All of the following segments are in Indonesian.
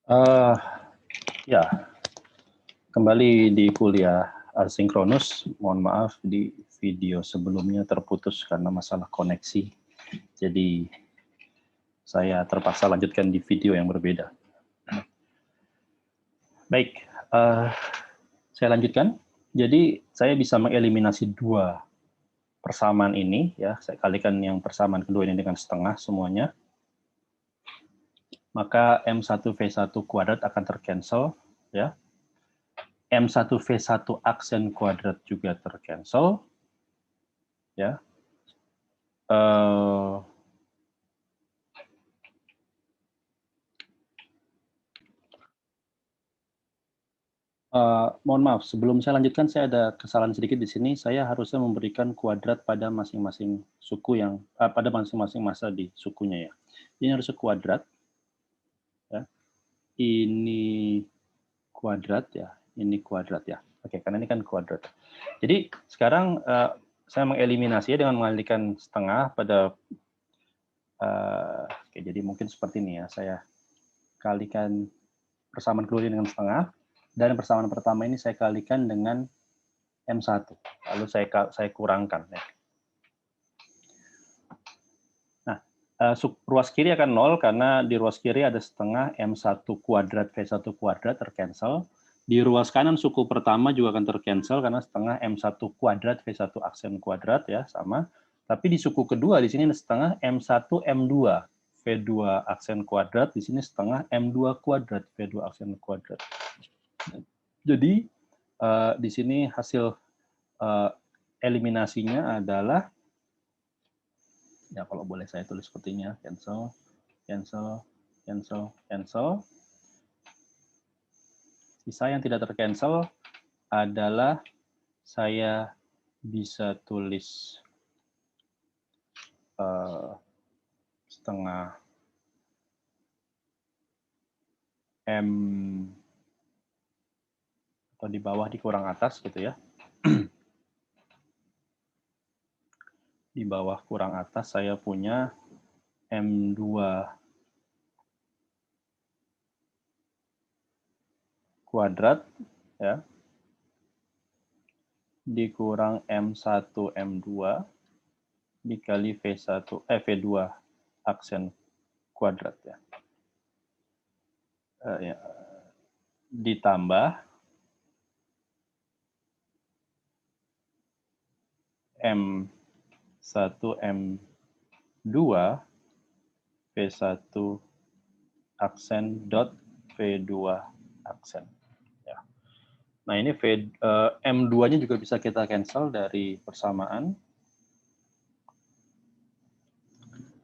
Eh, ya, kembali di kuliah asinkronus. Mohon maaf di video sebelumnya terputus karena masalah koneksi. Jadi saya terpaksa lanjutkan di video yang berbeda. Baik, saya lanjutkan. Jadi saya bisa mengeliminasi dua persamaan ini, ya. Saya kalikan yang persamaan kedua ini dengan setengah semuanya. Maka M1V1 kuadrat akan tercancel, ya. M1V1 aksen kuadrat juga tercancel, ya. Mohon maaf, sebelum saya lanjutkan, saya ada kesalahan sedikit di sini. Saya harusnya memberikan kuadrat pada masing-masing suku pada masing-masing masa di sukunya, ya. Ini harusnya kuadrat, ya. Ini kuadrat, ya. Ini kuadrat, ya. Oke, karena ini kan kuadrat. Jadi sekarang saya mengeliminasi dengan mengalihkan setengah pada oke, jadi mungkin seperti ini, ya. Saya kalikan persamaan kedua dengan setengah, dan persamaan pertama ini saya kalikan dengan M1, lalu saya kurangkan, ya. Nah, ruas kiri akan 0 karena di ruas kiri ada setengah M1 kuadrat V1 kuadrat tercancel. Di ruas kanan suku pertama juga akan tercancel karena setengah M1 kuadrat V1 aksen kuadrat, ya, sama. Tapi di suku kedua di sini ada setengah M1 M2 V2 aksen kuadrat, di sini setengah M2 kuadrat V2 aksen kuadrat. Jadi di sini hasil eliminasinya adalah, ya, kalau boleh saya tulis sepertinya, cancel, cancel, cancel, cancel. Sisa yang tidak tercancel adalah saya bisa tulis setengah M atau di bawah dikurang atas gitu, ya. Di bawah kurang atas saya punya M2 kuadrat, ya, dikurang M1 M2 dikali V2 aksen kuadrat, ya. Ya. Ditambah M1 M2 V1 aksen dot V2 aksen, ya. Nah, ini M2-nya juga bisa kita cancel dari persamaan.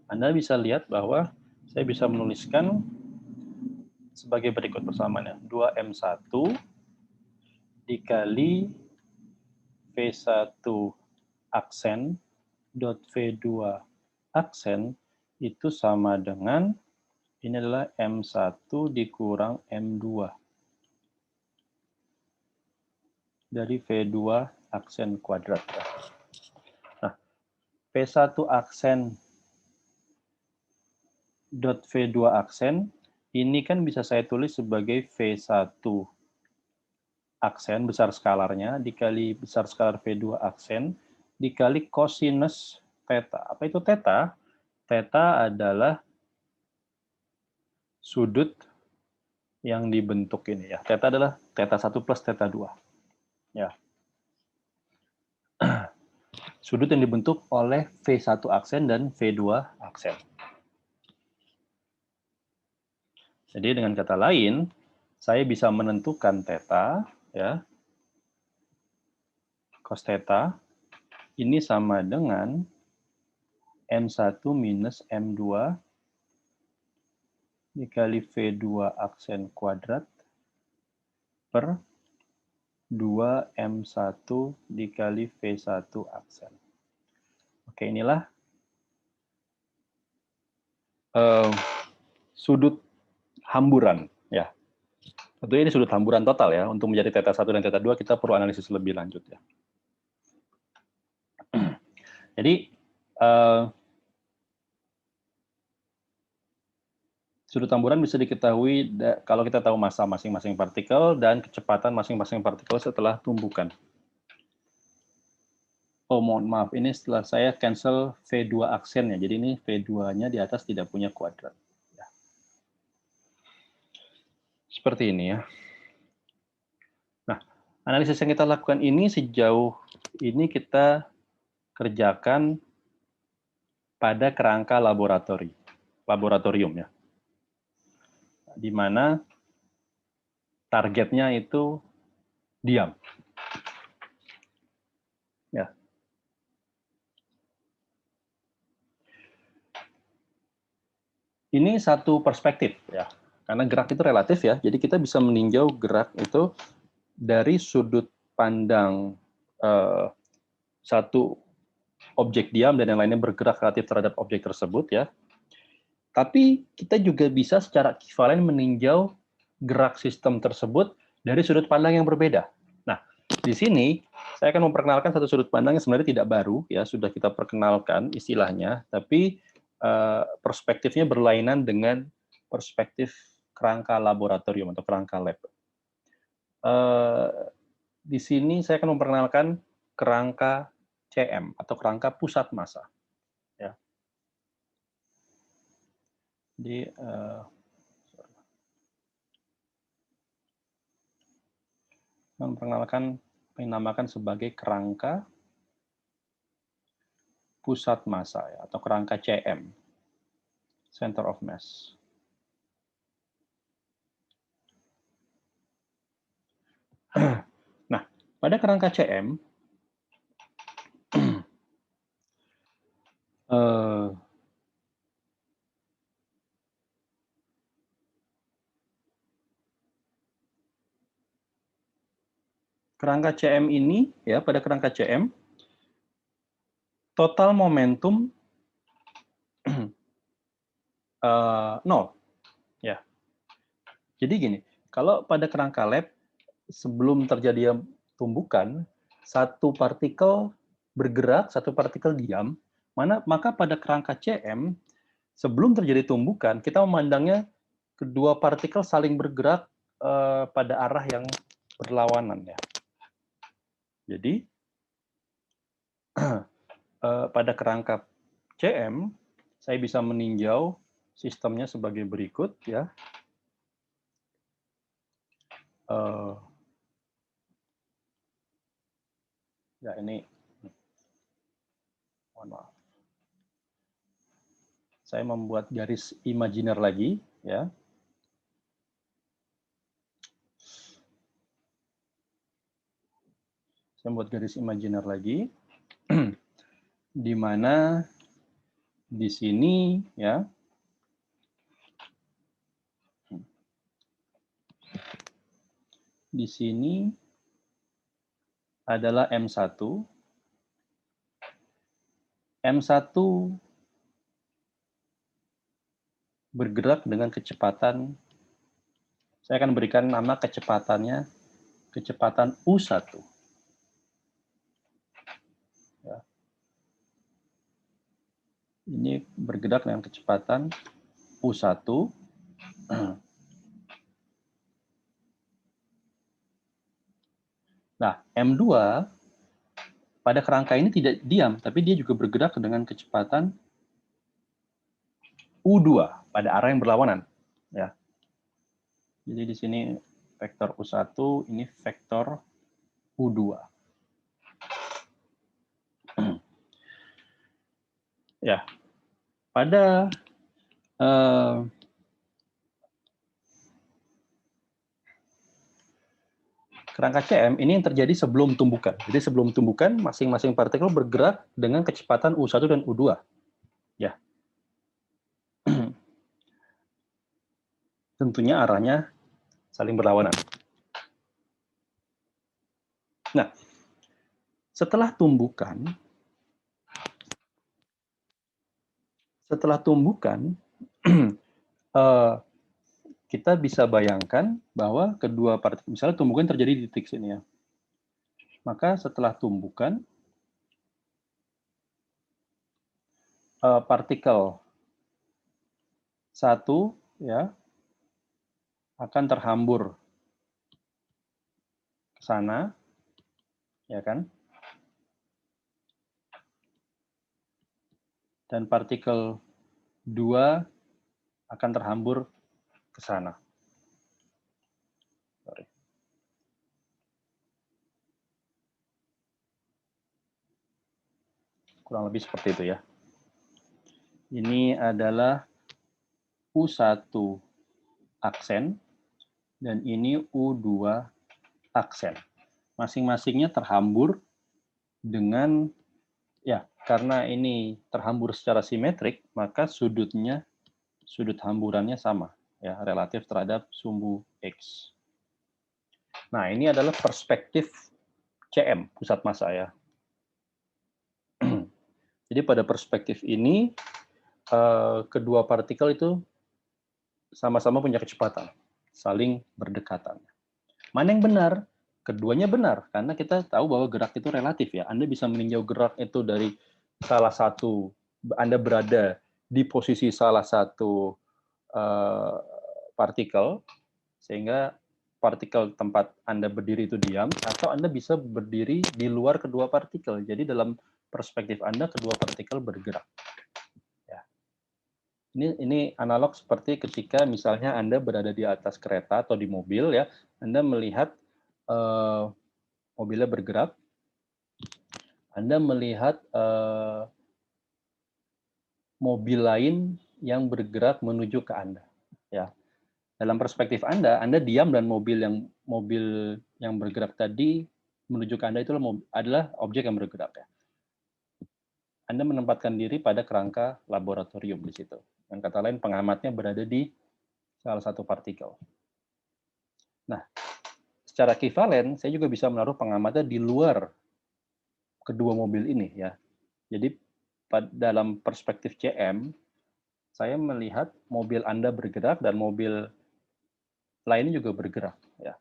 Anda bisa lihat bahwa saya bisa menuliskan sebagai berikut persamaannya. 2M1 dikali V1 aksen dot V2 aksen itu sama dengan, ini adalah M1 dikurang M2 dari V2 aksen kuadrat. Nah, V1 aksen dot V2 aksen ini kan bisa saya tulis sebagai V1 aksen besar skalarnya dikali besar skalar V2 aksen dikali kosinus theta. Apa itu theta? Theta adalah sudut yang dibentuk ini, ya. Theta adalah theta 1 plus theta 2. Ya. Sudut yang dibentuk oleh V1 aksen dan V2 aksen. Jadi dengan kata lain, saya bisa menentukan theta, ya, cos theta ini sama dengan M1 minus M2 dikali V2 aksen kuadrat per 2M1 dikali V1 aksen. Oke, inilah sudut hamburan, ya. Tentunya ini sudut hamburan total, ya. Untuk menjadi theta 1 dan theta 2 kita perlu analisis lebih lanjut, ya. Jadi Sudut tamburan bisa diketahui kalau kita tahu massa masing-masing partikel dan kecepatan masing-masing partikel setelah tumbukan. Oh, mohon maaf, ini setelah saya cancel V2 aksennya. Jadi ini V2-nya di atas tidak punya kuadrat. Ya. Seperti ini ya. Nah, analisis yang kita lakukan ini sejauh ini kita kerjakan pada kerangka laboratorium ya. Di mana targetnya itu diam. Ya. Ini satu perspektif ya. Karena gerak itu relatif ya. Jadi kita bisa meninjau gerak itu dari sudut pandang satu objek diam dan yang lainnya bergerak relatif terhadap objek tersebut ya. Tapi kita juga bisa secara ekivalen meninjau gerak sistem tersebut dari sudut pandang yang berbeda. Nah, di sini saya akan memperkenalkan satu sudut pandang yang sebenarnya tidak baru, ya sudah kita perkenalkan istilahnya, tapi perspektifnya berlainan dengan perspektif kerangka laboratorium atau kerangka lab. Di sini saya akan memperkenalkan kerangka CM atau kerangka pusat massa. Ya. Jadi memperkenalkan dinamakan sebagai kerangka pusat massa ya, atau kerangka CM, center of mass. Nah, pada kerangka CM kerangka CM ini ya, pada kerangka CM total momentum 0 ya. Jadi gini, kalau pada kerangka lab sebelum terjadi tumbukan, satu partikel bergerak, satu partikel diam, maka pada kerangka CM sebelum terjadi tumbukan kita memandangnya kedua partikel saling bergerak pada arah yang berlawanan ya. Jadi pada kerangka CM saya bisa meninjau sistemnya sebagai berikut ya. Ya ini, mohon maaf. Saya membuat garis imajiner lagi ya. Saya membuat garis imajiner lagi di mana di sini ya. Di sini adalah M1. M1 bergerak dengan kecepatan, saya akan berikan nama kecepatannya, kecepatan U1. Ya. Ini bergerak dengan kecepatan U1. Nah, M2 pada kerangka ini tidak diam, tapi dia juga bergerak dengan kecepatan U2 pada arah yang berlawanan. Ya. Jadi di sini vektor U1, ini vektor U2. Ya, pada kerangka CM ini yang terjadi sebelum tumbukan. Jadi sebelum tumbukan, masing-masing partikel bergerak dengan kecepatan U1 dan U2. Ya. Tentunya arahnya saling berlawanan. Nah, setelah tumbukan, kita bisa bayangkan bahwa kedua partikel, misalnya tumbukan terjadi di titik sini ya. Maka setelah tumbukan, partikel 1 ya akan terhambur ke sana, ya kan? Dan partikel 2 akan terhambur ke sana. Sorry. Kurang lebih seperti itu ya. Ini adalah U1 aksen, dan ini U2 aksen. Masing-masingnya terhambur dengan, ya karena ini terhambur secara simetrik, maka sudut hamburannya sama, ya relatif terhadap sumbu X. Nah, ini adalah perspektif CM, pusat massa ya. Jadi pada perspektif ini, kedua partikel itu sama-sama punya kecepatan, saling berdekatan. Mana yang benar? Keduanya benar, karena kita tahu bahwa gerak itu relatif ya. Anda bisa meninjau gerak itu dari salah satu, Anda berada di posisi salah satu partikel, sehingga partikel tempat Anda berdiri itu diam, atau Anda bisa berdiri di luar kedua partikel. Jadi dalam perspektif Anda, kedua partikel bergerak. Ya. Ini analog seperti ketika misalnya Anda berada di atas kereta atau di mobil, ya, Anda melihat mobilnya bergerak, Anda melihat mobil lain yang bergerak menuju ke Anda. Ya, dalam perspektif Anda diam dan mobil yang bergerak tadi menuju ke Anda itu adalah objek yang bergerak. Ya. Anda menempatkan diri pada kerangka laboratorium di situ. Dengan kata lain, pengamatnya berada di salah satu partikel. Nah, secara ekivalen, saya juga bisa menaruh pengamatnya di luar kedua mobil ini, ya. Jadi dalam perspektif CM, saya melihat mobil Anda bergerak dan mobil lainnya juga bergerak, ya.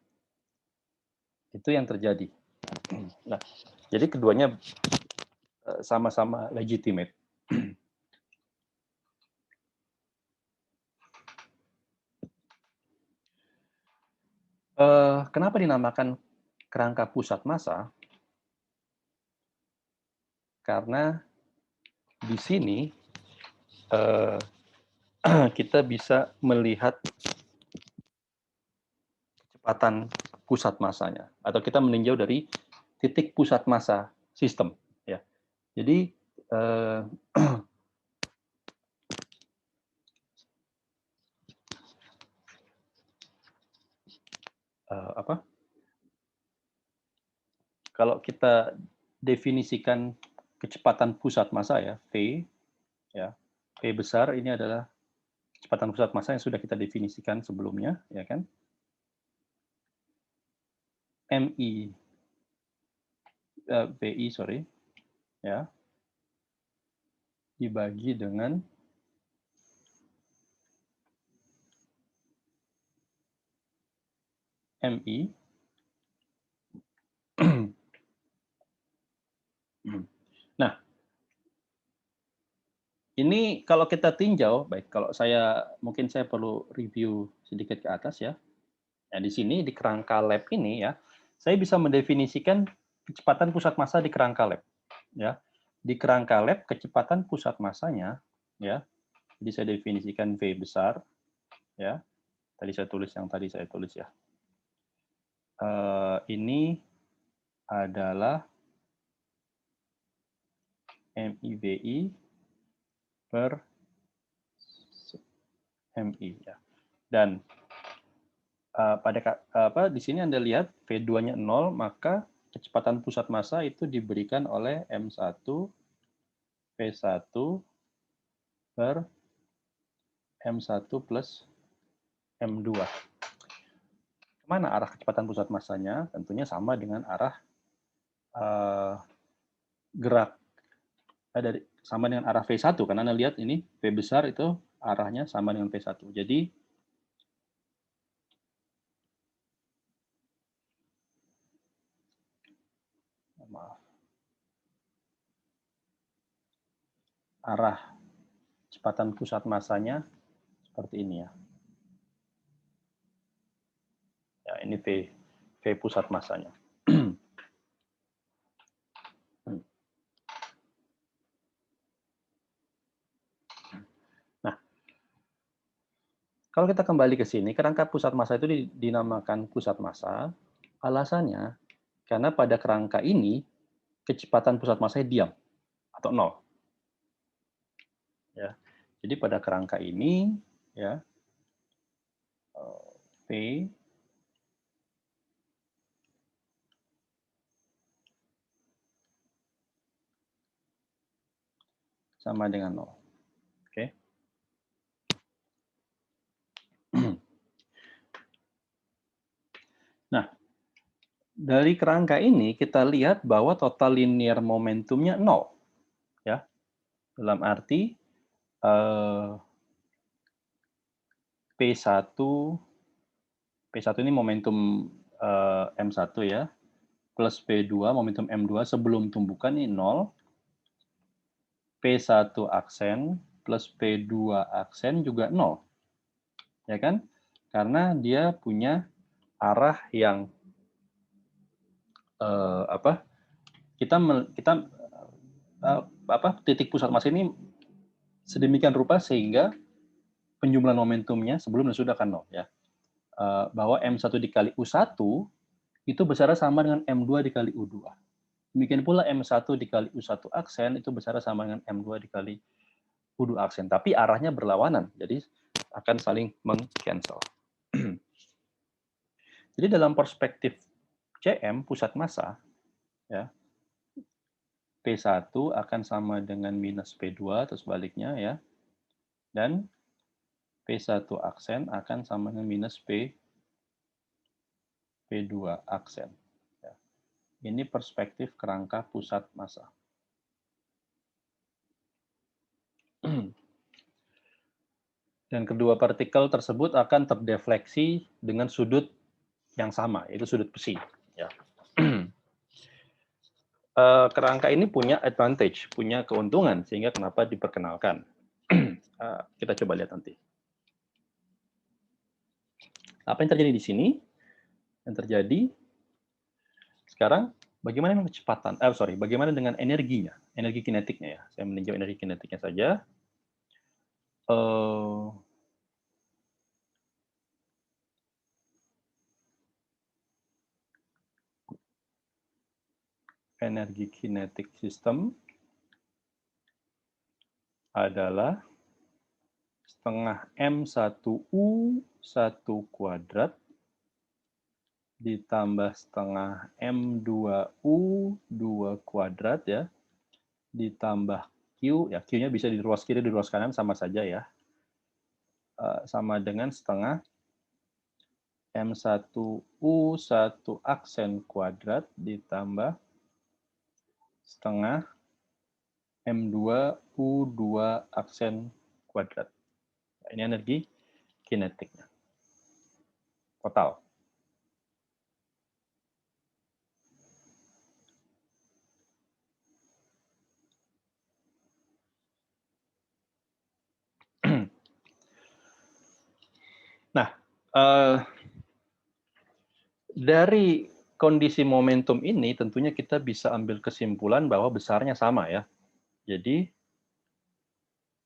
Itu yang terjadi. Nah, jadi keduanya sama-sama legitimate. Kenapa dinamakan kerangka pusat massa? Karena di sini kita bisa melihat kecepatan pusat massanya, atau kita meninjau dari titik pusat massa sistem. Ya, jadi apa? Kalau kita definisikan kecepatan pusat massa ya, V, ya, V besar ini adalah kecepatan pusat massa yang sudah kita definisikan sebelumnya, ya kan? MI, VI, sorry, ya, dibagi dengan MI. Nah, ini kalau kita tinjau, baik, kalau mungkin saya perlu review sedikit ke atas ya. Nah, di sini di kerangka lab ini ya, saya bisa mendefinisikan kecepatan pusat massa di kerangka lab. Ya, di kerangka lab kecepatan pusat massanya, ya, jadi saya definisikan V besar, ya. Tadi saya tulis yang tadi saya tulis ya. Ini adalah MIVI per MI ya. Dan di sini Anda lihat V2-nya 0, maka kecepatan pusat massa itu diberikan oleh M1 V1 per M1 plus M2. Kemana arah kecepatan pusat massanya? Tentunya sama dengan arah gerak. Sama dengan arah V1, karena Anda lihat ini V besar itu arahnya sama dengan V1. Jadi arah kecepatan pusat massanya seperti ini ya. Ya, ini V pusat massanya. Nah, kalau kita kembali ke sini, kerangka pusat massa itu dinamakan pusat massa. Alasannya, karena pada kerangka ini, kecepatan pusat massanya diam, atau nol. Ya. Jadi pada kerangka ini, ya, P sama dengan 0. Oke. Nah, dari kerangka ini kita lihat bahwa total linear momentumnya 0. Ya. Dalam arti P1 ini momentum M1 ya, plus P2 momentum M2 sebelum tumbukan ini 0. P1 aksen plus P2 aksen juga 0. Ya kan? Karena dia punya arah yang titik pusat massa ini sedemikian rupa sehingga penjumlahan momentumnya sebelum dan sudah kan 0 ya. Bahwa M1 dikali U1 itu besarnya sama dengan M2 dikali U2. Demikian pula M1 dikali U1 aksen itu besarnya sama dengan M2 dikali U2 aksen. Tapi arahnya berlawanan, jadi akan saling meng-cancel. Jadi dalam perspektif CM, pusat massa, ya, P1 akan sama dengan minus P2, atau sebaliknya, ya. Dan P1 aksen akan sama dengan minus P2 aksen. Ya. Ini perspektif kerangka pusat massa. Dan kedua partikel tersebut akan terdefleksi dengan sudut yang sama, yaitu sudut besi. Ya. Kerangka ini punya advantage, punya keuntungan, sehingga kenapa diperkenalkan. Kita coba lihat nanti. Apa yang terjadi di sini? Yang terjadi sekarang, bagaimana dengan kecepatan? Bagaimana dengan energinya? Energi kinetiknya ya. Saya meninjau energi kinetiknya saja. Energi kinetik sistem adalah setengah M1U1 kuadrat ditambah setengah M2U2 kuadrat ya, ditambah Q, ya Q-nya bisa di ruas kiri, di ruas kanan sama saja ya, sama dengan setengah M1U1 aksen kuadrat ditambah setengah M2U2 aksen kuadrat. Nah, ini energi kinetiknya. Total. Nah, dari kondisi momentum ini tentunya kita bisa ambil kesimpulan bahwa besarnya sama ya. Jadi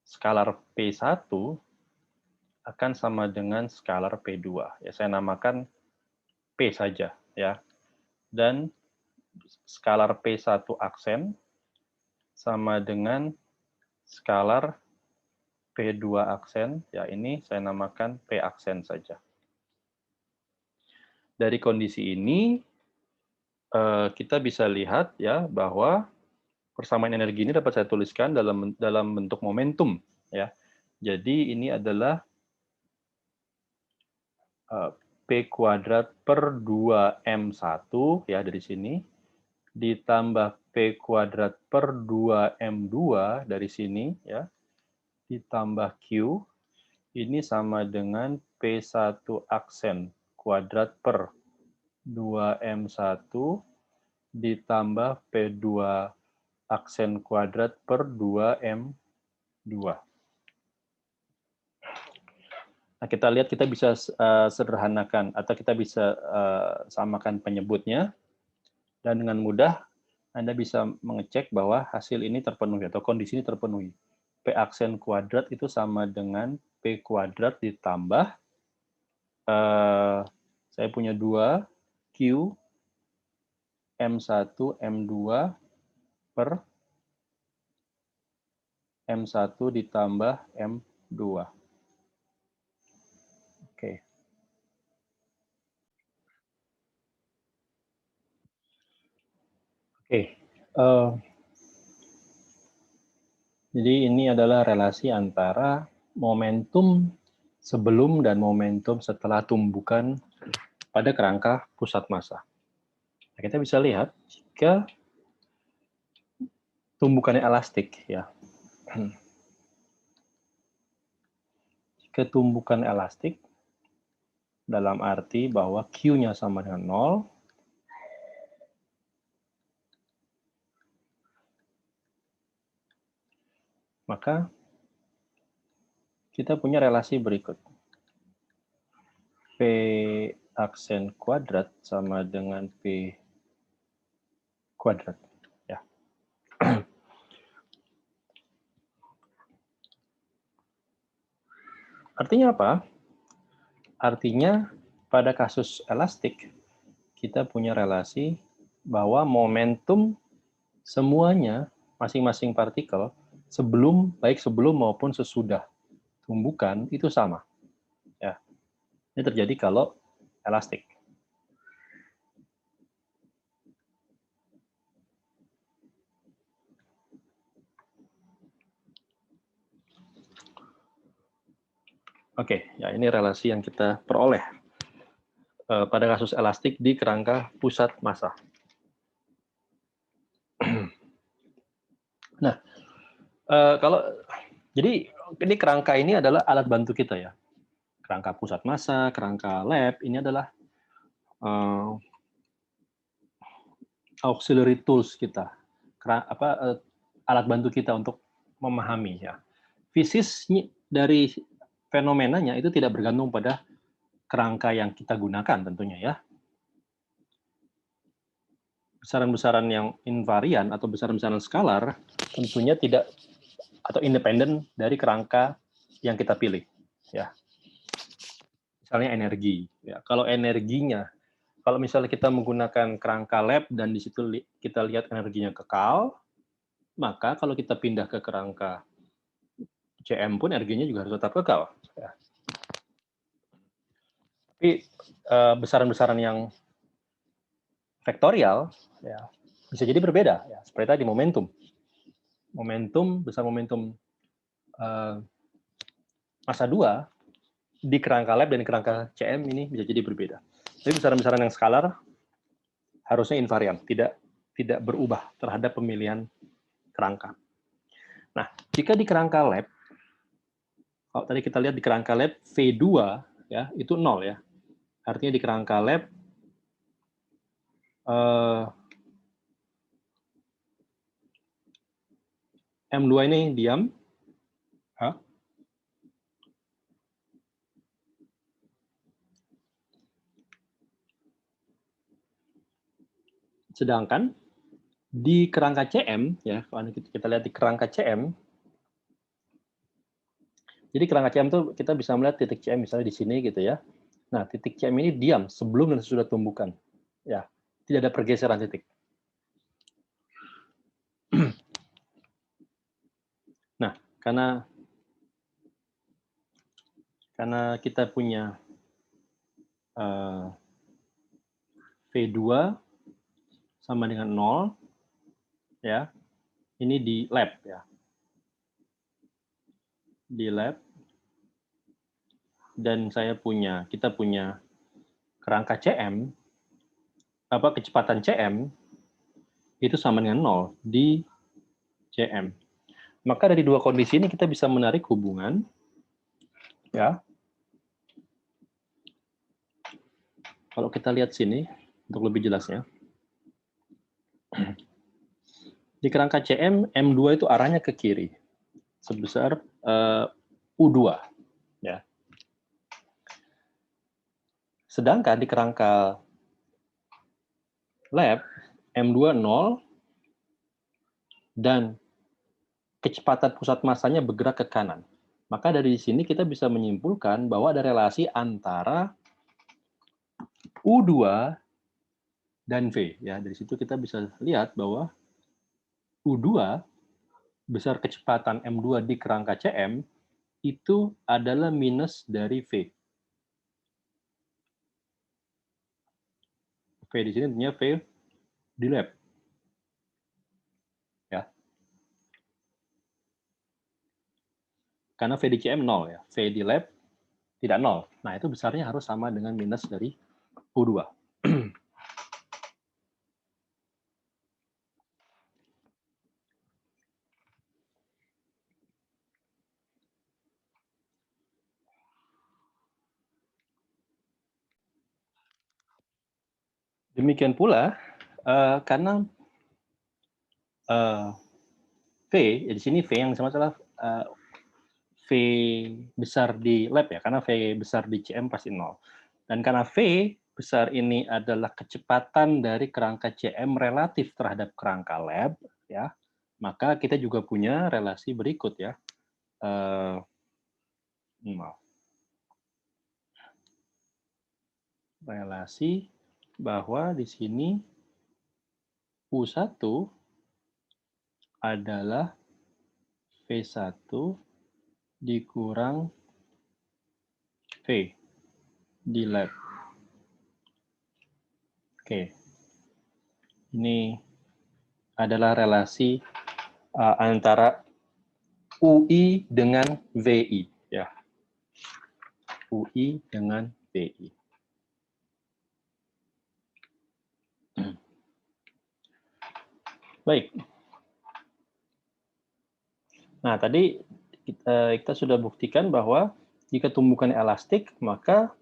skalar P1 akan sama dengan skalar P2. Ya, saya namakan P saja ya. Dan skalar P1 aksen sama dengan skalar P2 aksen, ya ini saya namakan P aksen saja. Dari kondisi ini kita bisa lihat ya bahwa persamaan energi ini dapat saya tuliskan dalam bentuk momentum ya. Jadi ini adalah P kuadrat per 2M1 ya dari sini ditambah P kuadrat per 2M2 dari sini ya ditambah Q ini sama dengan P1 aksen kuadrat per 2M1 ditambah P2 aksen kuadrat per 2M2. Nah, kita lihat kita bisa sederhanakan atau kita bisa samakan penyebutnya, dan dengan mudah Anda bisa mengecek bahwa hasil ini terpenuhi atau kondisi ini terpenuhi. P aksen kuadrat itu sama dengan P kuadrat ditambah saya punya 2 Q M1 M2 per M1 ditambah M2. Oke. Oke. Jadi ini adalah relasi antara momentum sebelum dan momentum setelah tumbukan pada kerangka pusat massa. Nah, kita bisa lihat jika tumbukannya elastik, ya. Jika tumbukan elastik, dalam arti bahwa Q-nya sama dengan 0, maka kita punya relasi berikut. P aksen kuadrat sama dengan P kuadrat. Ya. Artinya apa? Artinya pada kasus elastik, kita punya relasi bahwa momentum semuanya, masing-masing partikel, baik sebelum maupun sesudah tumbukan, itu sama. Ya. Ini terjadi kalau elastik. Oke, ya ini relasi yang kita peroleh pada kasus elastik di kerangka pusat massa. Nah, jadi ini kerangka ini adalah alat bantu kita, ya. Kerangka pusat massa, kerangka lab, ini adalah auxiliary tools kita, alat bantu kita untuk memahami, ya. Fisis dari fenomenanya itu tidak bergantung pada kerangka yang kita gunakan tentunya, ya. Besaran-besaran yang invarian atau besaran-besaran skalar tentunya tidak atau independen dari kerangka yang kita pilih, ya. Misalnya energi, ya. Kalau energinya, kalau misalnya kita menggunakan kerangka lab dan di situ kita lihat energinya kekal, maka kalau kita pindah ke kerangka CM pun energinya juga harus tetap kekal, ya. Tapi besaran-besaran yang vektorial, ya, bisa jadi berbeda, ya. Seperti tadi momentum, besar momentum massa 2 di kerangka lab dan kerangka CM ini bisa jadi berbeda. Jadi besaran-besaran yang skalar harusnya invarian, tidak berubah terhadap pemilihan kerangka. Nah, jika di kerangka lab, kalau tadi kita lihat di kerangka lab V2 ya, itu 0, ya. Artinya di kerangka lab M2 ini diam. Sedangkan di kerangka CM, ya, kalau kita lihat di kerangka CM, jadi kerangka CM itu kita bisa melihat titik CM misalnya di sini gitu, ya. Nah, titik CM ini diam sebelum dan sesudah tumbukan, ya, tidak ada pergeseran titik. Nah, karena kita punya V2 sama dengan 0, ya, ini di lab, ya. Di lab, dan kita punya kerangka CM, kecepatan CM itu sama dengan 0 di CM. Maka dari dua kondisi ini kita bisa menarik hubungan, ya. Kalau kita lihat sini untuk lebih jelasnya, di kerangka CM M2 itu arahnya ke kiri sebesar U2, ya. Sedangkan di kerangka lab, M2 0, dan kecepatan pusat massanya bergerak ke kanan. Maka dari sini kita bisa menyimpulkan bahwa ada relasi antara U2 dan V. Ya, dari situ kita bisa lihat bahwa U2 besar kecepatan M2 di kerangka CM itu adalah minus dari V. V di sini tentunya V di lab. Ya. Karena V di CM 0 ya. V di lab tidak 0. Nah, itu besarnya harus sama dengan minus dari U2. Demikian pula, karena V, ya di sini V yang sama adalah V besar di lab ya, karena V besar di CM pasti 0. Dan karena V besar ini adalah kecepatan dari kerangka CM relatif terhadap kerangka lab, ya, maka kita juga punya relasi berikut ya. Relasi bahwa di sini U1 adalah V1 dikurang V di lab. Oke. Ini adalah relasi antara UI dengan VI ya. UI dengan VI. Baik. Nah, tadi kita sudah buktikan bahwa jika tumbukannya elastik, maka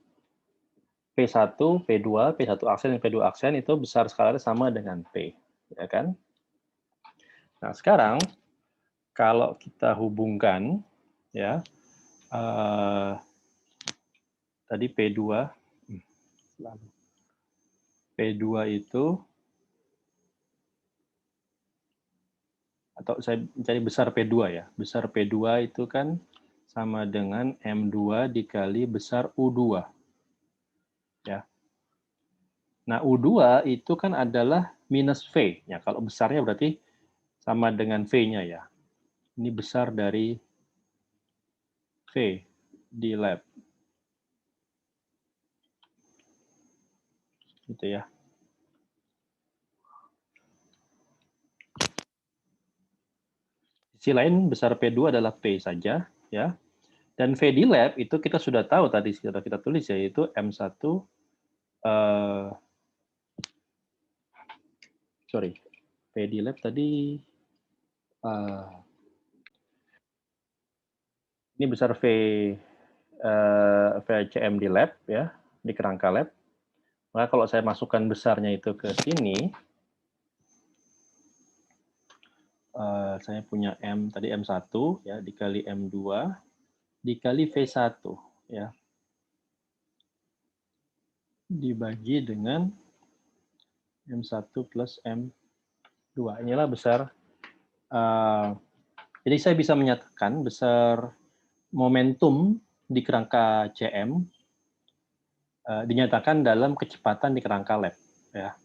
P1, P2, P1 aksen, dan P2 aksen itu besar skalarnya sama dengan P. Ya kan? Nah, sekarang kalau kita hubungkan, ya, tadi P2 itu, atau saya mencari besar P2 ya. Besar P2 itu kan sama dengan M2 dikali besar U2. Ya. Nah, U2 itu kan adalah minus V. Ya, kalau besarnya berarti sama dengan V-nya ya. Ini besar dari V di lab. Gitu ya. Sisi lain besar P2 adalah P saja ya. Dan V di lab itu kita sudah tahu tadi sudah kita tulis yaitu M1 V di lab tadi ini besar VCM di lab ya, di kerangka lab. Maka kalau saya masukkan besarnya itu ke sini, saya punya M tadi M1 ya dikali M2 dikali V1 ya. Dibagi dengan M1 plus M2. Inilah besar. Jadi saya bisa menyatakan besar momentum di kerangka CM dinyatakan dalam kecepatan di kerangka lab. Ya.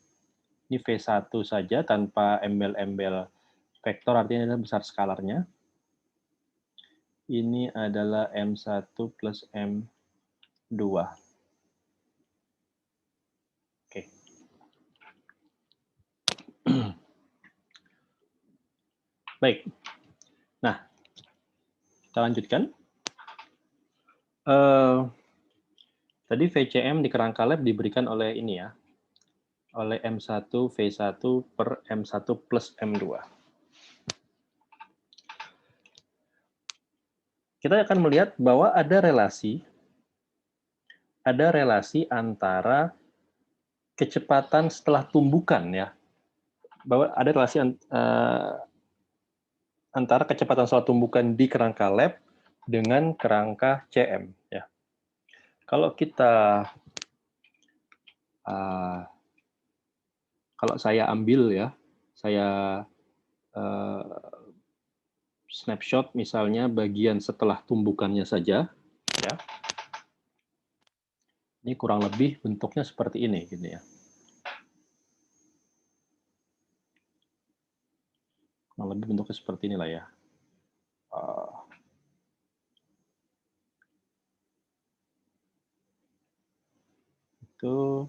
Ini V1 saja tanpa embel-embel vektor, artinya adalah besar skalarnya. Ini adalah M1 plus M2. Oke. Baik. Nah, kita lanjutkan. Tadi VCM di kerangka lab diberikan oleh ini ya, oleh M1 V1 per M1 plus M2. Kita akan melihat bahwa ada relasi antara kecepatan setelah tumbukan ya, bahwa ada relasi antara kecepatan setelah tumbukan di kerangka lab dengan kerangka CM ya. Kalau kita Kalau saya ambil ya, saya snapshot misalnya bagian setelah tumbukannya saja, ya. Ini kurang lebih bentuknya seperti ini, gitu ya. Kurang lebih bentuknya seperti inilah ya. Itu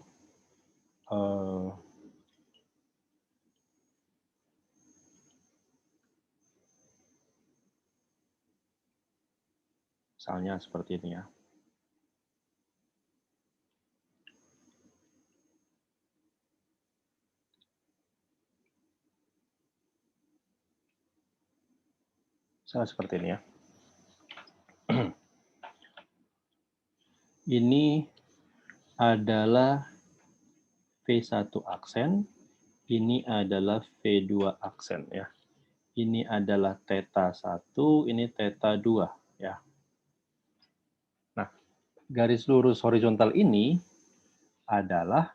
misalnya seperti ini ya. Misalnya seperti ini ya. Ini adalah V1 aksen, ini adalah V2 aksen ya. Ini adalah theta 1, ini theta 2 ya. Nah, garis lurus horizontal ini adalah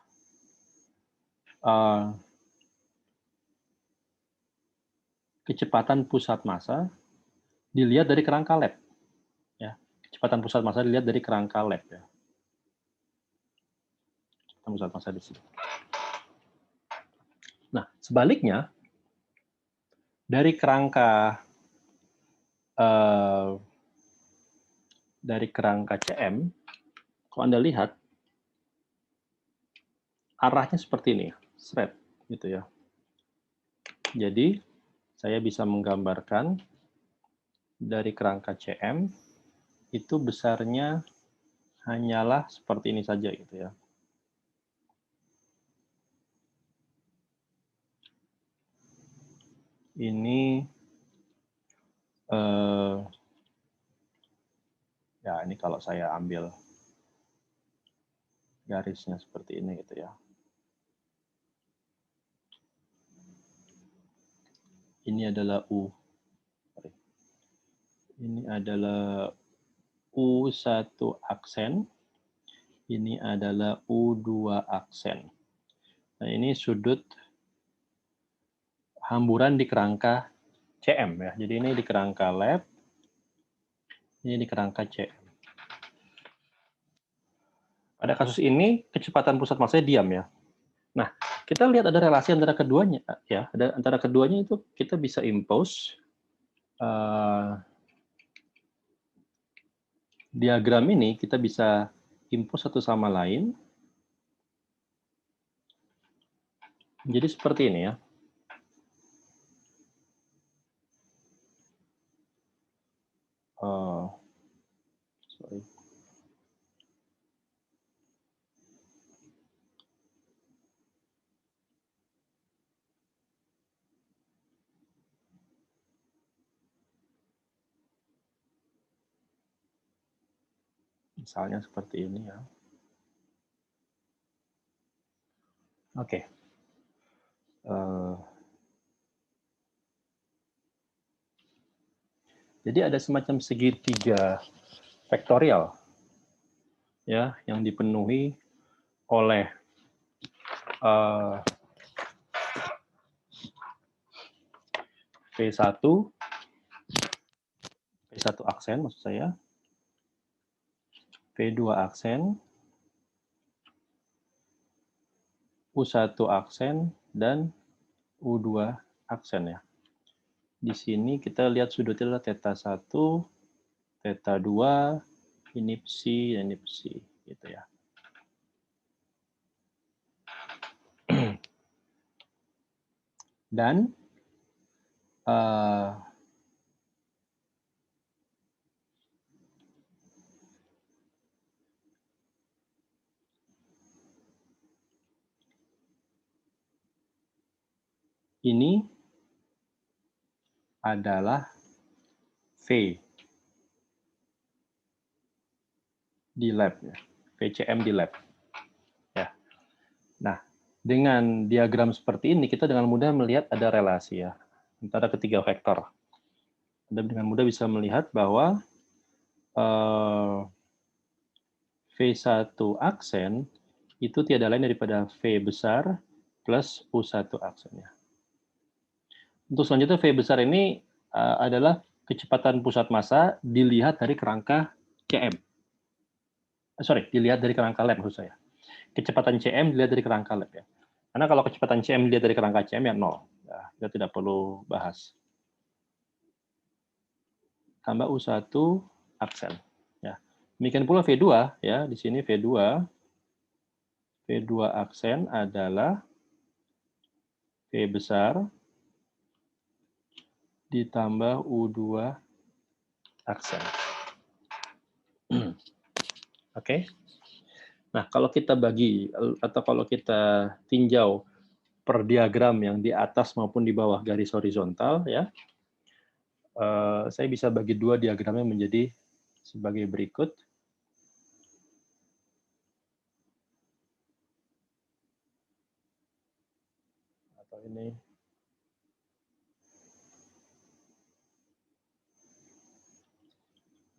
kecepatan pusat massa dilihat dari kerangka lab ya. Kecepatan pusat massa dilihat dari kerangka lab ya. Kecepatan pusat massa di sini. Nah, sebaliknya dari kerangka CM, kalau Anda lihat arahnya seperti ini, seret gitu ya. Jadi saya bisa menggambarkan dari kerangka CM itu besarnya hanyalah seperti ini saja gitu ya. Ini ya ini kalau saya ambil garisnya seperti ini gitu ya. Ini adalah U. Ini adalah U1 aksen. Ini adalah U2 aksen. Nah, ini sudut hamburan di kerangka CM ya. Jadi ini di kerangka lab, ini di kerangka CM. Pada kasus ini kecepatan pusat massanya diam ya. Nah, kita lihat ada relasi antara keduanya ya. Antara keduanya itu kita bisa impose diagram ini, kita bisa impose satu sama lain. Jadi seperti ini ya. Sorry. Misalnya seperti ini ya. Oke. Jadi ada semacam segitiga vektorial ya yang dipenuhi oleh V1 aksen maksud saya, V2 aksen, U1 aksen, dan U2 aksen ya. Di sini kita lihat sudutnya adalah theta 1, theta 2, ini psi, dan ini psi gitu ya. Dan ini adalah V di lab ya, VCM di lab. Ya. Nah, dengan diagram seperti ini kita dengan mudah melihat ada relasi ya antara ketiga vektor. Anda dengan mudah bisa melihat bahwa V1 aksen itu tiada lain daripada V besar plus U1 aksennya. Untuk selanjutnya V besar ini adalah kecepatan pusat massa dilihat dari kerangka CM. Dilihat dari kerangka lab maksud saya. Kecepatan CM dilihat dari kerangka lab ya. Karena kalau kecepatan CM dilihat dari kerangka CM ya 0. Ya, kita tidak perlu bahas. Tambah U1 aksen. Ya. Demikian pula V2 ya, di sini V2 aksen adalah V besar ditambah U2 aksen. Oke. Nah, kalau kita bagi atau kalau kita tinjau per diagram yang di atas maupun di bawah garis horizontal ya, saya bisa bagi dua diagramnya menjadi sebagai berikut. Atau ini.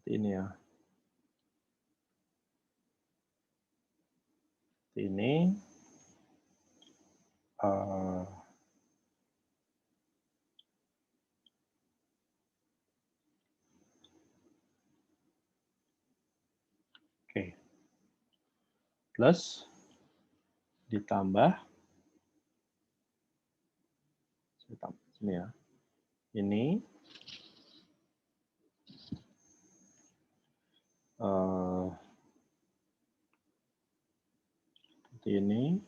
Ini ya. Ini. Oke. Plus ditambah ini ya. Ini seperti ini.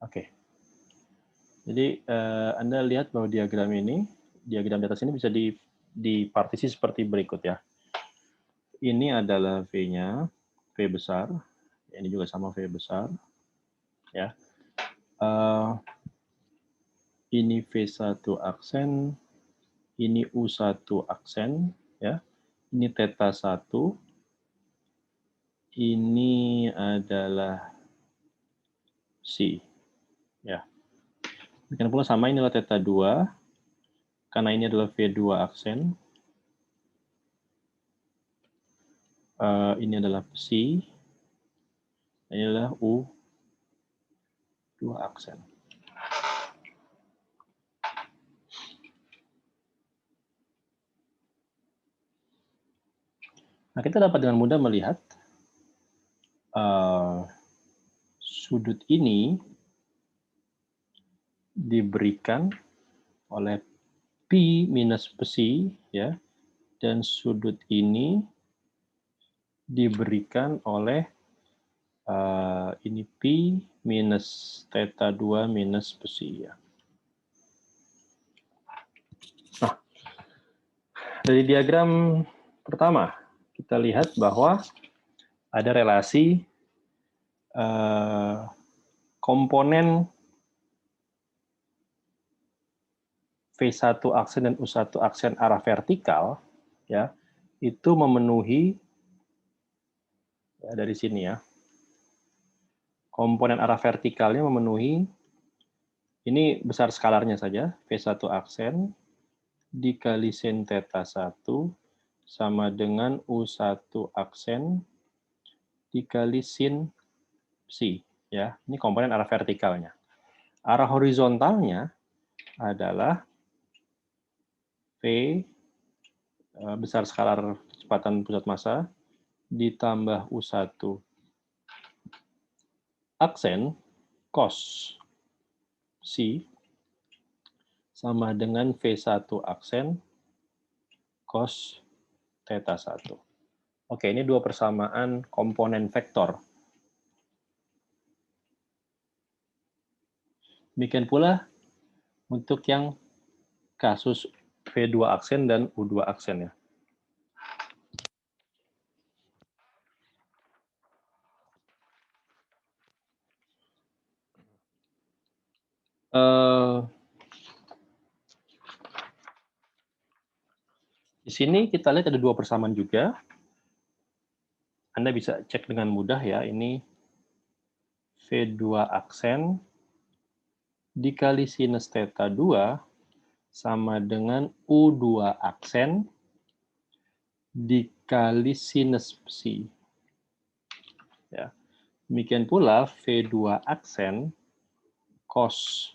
Oke. Jadi Anda lihat bahwa diagram di atas ini bisa dipartisi seperti berikut ya. Ini adalah V-nya, V besar. Ini juga sama V besar. Ya. Ini V1 aksen, ini U1 aksen, ya. Ini theta 1. Ini adalah C. Ya. Demikian pula sama inilah theta 2. Karena ini adalah V2 aksen. Ini adalah C. Ini adalah U2 aksen. Nah, kita dapat dengan mudah melihat sudut ini diberikan oleh P minus psi, ya, dan sudut ini diberikan oleh ini P minus theta 2 minus psi. Ya. Nah, dari diagram pertama, kita lihat bahwa ada relasi komponen V1 aksen dan U1 aksen arah vertikal, ya, itu memenuhi ya, dari sini ya. Komponen arah vertikalnya memenuhi, ini besar skalarnya saja, V1 aksen dikali sin theta 1 sama dengan U1 aksen dikali sin psi. Ya, ini komponen arah vertikalnya. Arah horizontalnya adalah V besar skalar kecepatan pusat massa ditambah U1 aksen cos psi sama dengan V1 aksen cos theta 1. Oke, ini dua persamaan komponen vektor. Demikian pula untuk yang kasus V2 aksen dan U2 aksen ya. Di sini kita lihat ada dua persamaan juga. Anda bisa cek dengan mudah ya, ini V2 aksen dikali sinus theta 2 sama dengan U2 aksen dikali sinus psi. Ya. Demikian pula V2 aksen cos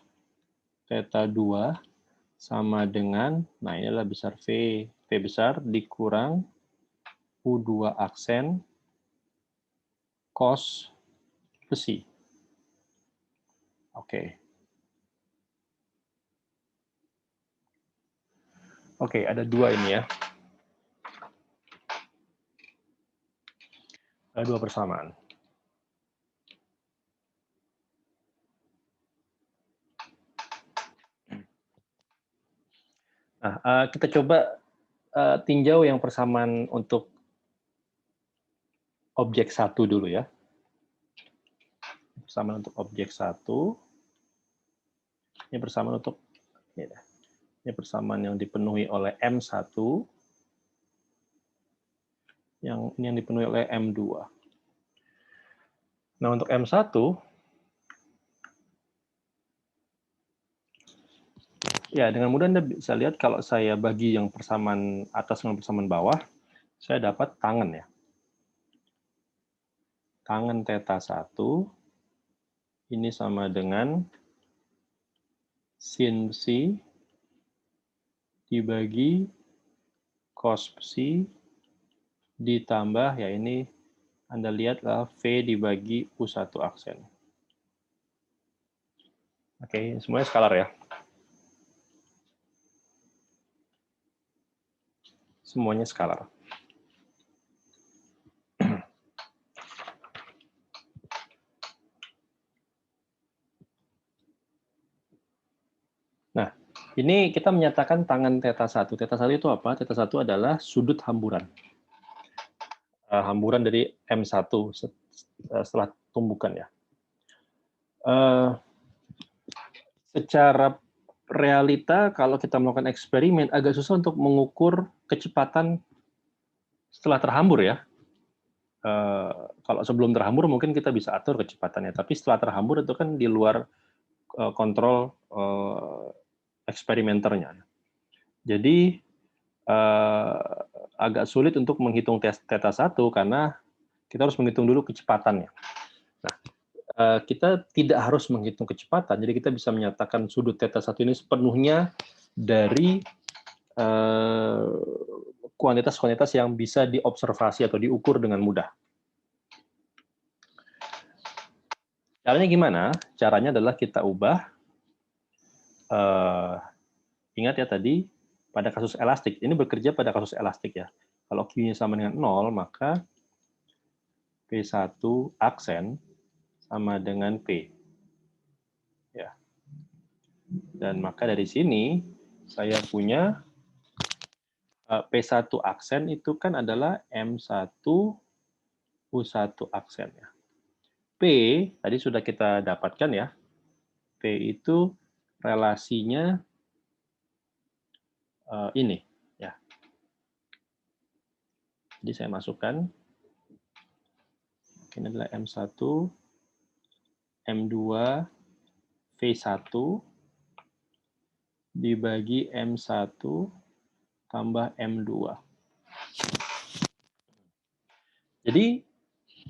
theta 2 sama dengan, nah ini adalah besar V besar dikurang U2 aksen cos besi. Oke. Oke, ada dua ini ya. Ada dua persamaan. Nah, kita coba tinjau yang persamaan untuk objek satu dulu ya. Persamaan untuk objek satu. Ini persamaan untuk ini persamaan yang dipenuhi oleh M1. Ini yang dipenuhi oleh M2. Nah, untuk M1, ya dengan mudah Anda bisa lihat kalau saya bagi yang persamaan atas dengan persamaan bawah, saya dapat tangen ya. Tangen theta 1 ini sama dengan sin psi dibagi cos psi ditambah, ya ini Anda lihatlah V dibagi U1 aksen. Oke, semuanya skalar ya. Semuanya skalar. Nah, ini kita menyatakan tangen theta 1. Theta 1 itu apa? Theta 1 adalah sudut hamburan. Hamburan dari M1 setelah tumbukan ya. Secara realita kalau kita melakukan eksperimen agak susah untuk mengukur kecepatan setelah terhambur ya. Kalau sebelum terhambur mungkin kita bisa atur kecepatannya, tapi setelah terhambur itu kan di luar kontrol eksperimenternya. Jadi agak sulit untuk menghitung theta 1 karena kita harus menghitung dulu kecepatannya. Nah, kita tidak harus menghitung kecepatan, jadi kita bisa menyatakan sudut theta 1 ini sepenuhnya dari kuantitas-kuantitas yang bisa diobservasi atau diukur dengan mudah. Caranya gimana? Caranya adalah kita ubah, ingat ya tadi, pada kasus elastik, ini bekerja pada kasus elastik ya. Kalau Q-nya sama dengan 0, maka P1 aksen sama dengan P. Ya. Dan maka dari sini, saya punya P1 aksen itu kan adalah M1 U1 aksen ya. P tadi sudah kita dapatkan ya. P itu relasinya ini ya. Jadi saya masukkan ini adalah M1 M2 V1 dibagi M1 tambah M2. Jadi